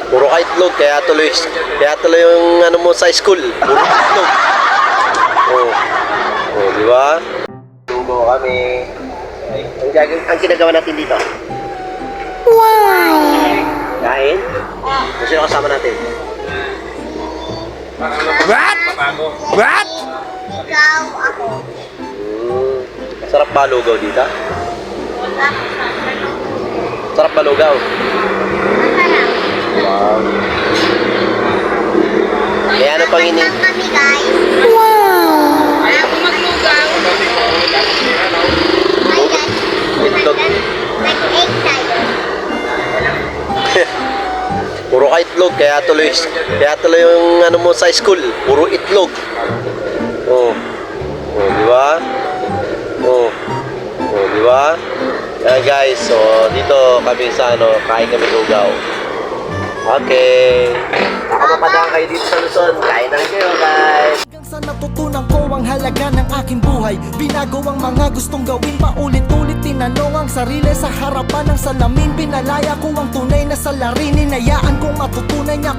Puro ka itlog, kaya tuloy yung ano mo sa school. Puro itlog. Oh. Oh, di ba? Lugo kami. Ang ginagawa natin dito. Wow! Kain? Sino kasama natin? What? What? Ikaw, ako. Sarap ba lugaw dito? Sarap ba lugaw? Masarap. Wow. Kaya ano pang ini... Lang kami, guys. Wow! Ayaw ko maglugaw. Hi, guys. Itlog. Nag-egg tayo. Puro ka itlog, kaya tuloy yung ano mo sa school. Puro itlog. Oh. Oh, di ba? Oh. Oh, di ba? Yan guys, so dito kami sa ano, kain kami lugaw. Okay. Nakapapadaan kayo dito sa Luzon. Kain na kayo guys. Hanggang sa natutunan ko ang halaga ng aking buhay. Binago ang mga gustong gawin, paulit-ulit tinanong ang sarili sa harapan ng salamin. Pinalaya ko ang tunay na salarin, hinayaan kong matutunan niya.